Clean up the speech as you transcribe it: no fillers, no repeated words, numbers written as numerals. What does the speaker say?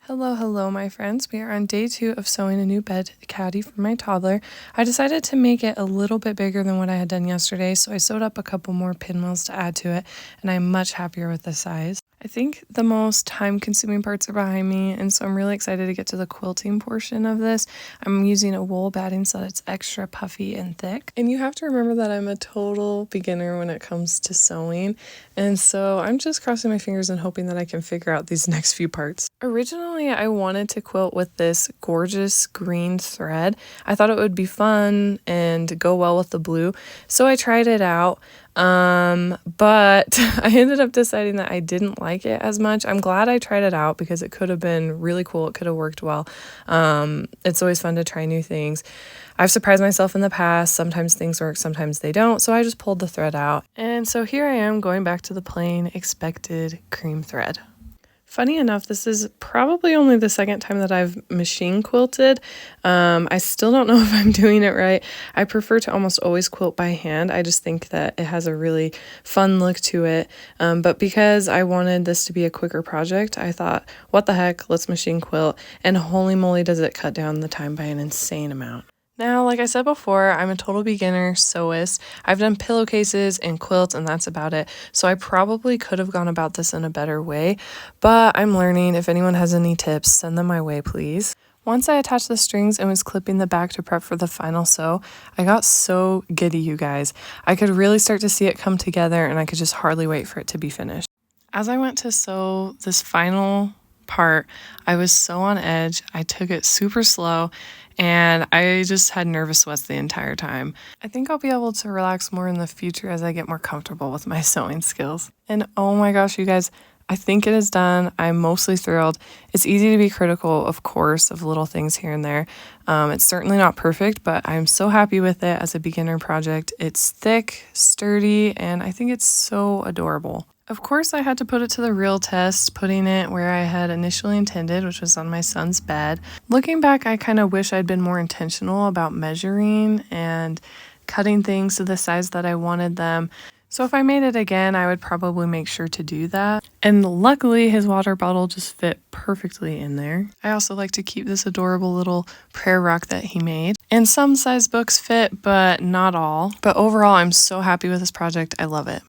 Hello, my friends. We are on day 2 of sewing a new bed caddy for my toddler. I decided to make it a little bit bigger than what I had done yesterday, so I sewed up a couple more pinwheels to add to it, and I'm much happier with the size. I think the most time-consuming parts are behind me, and so I'm really excited to get to the quilting portion of this. I'm using a wool batting so that it's extra puffy and thick. And you have to remember that I'm a total beginner when it comes to sewing, and so I'm just crossing my fingers and hoping that I can figure out these next few parts. Originally, I wanted to quilt with this gorgeous green thread. I thought it would be fun and go well with the blue, so I tried it out. But I ended up deciding that I didn't like it as much. I'm glad I tried it out because it could have been really cool. It could have worked well. It's always fun to try new things. I've surprised myself in the past. Sometimes things work, sometimes they don't. So I just pulled the thread out. And so here I am going back to the plain expected cream thread. Funny enough, this is probably only the second time that I've machine quilted. I still don't know if I'm doing it right. I prefer to almost always quilt by hand. I just think that it has a really fun look to it. But because I wanted this to be a quicker project, I thought, what the heck, let's machine quilt. And holy moly, does it cut down the time by an insane amount. Now, like I said before, I'm a total beginner sewist. I've done pillowcases and quilts, and that's about it. So I probably could have gone about this in a better way, but I'm learning. If anyone has any tips, send them my way, please. Once I attached the strings and was clipping the back to prep for the final sew, I got so giddy, you guys. I could really start to see it come together, and I could just hardly wait for it to be finished. As I went to sew this final part, I was so on edge. I took it super slow, and I just had nervous sweats the entire time. I think I'll be able to relax more in the future as I get more comfortable with my sewing skills. And oh my gosh, you guys, I think it is done. I'm mostly thrilled. It's easy to be critical, of course, of little things here and there. It's certainly not perfect, but I'm so happy with it as a beginner project. It's thick, sturdy, and I think it's so adorable. Of course, I had to put it to the real test, putting it where I had initially intended, which was on my son's bed. Looking back, I kind of wish I'd been more intentional about measuring and cutting things to the size that I wanted them. So if I made it again, I would probably make sure to do that. And luckily, his water bottle just fit perfectly in there. I also like to keep this adorable little prayer rock that he made. And some size books fit, but not all. But overall, I'm so happy with this project. I love it.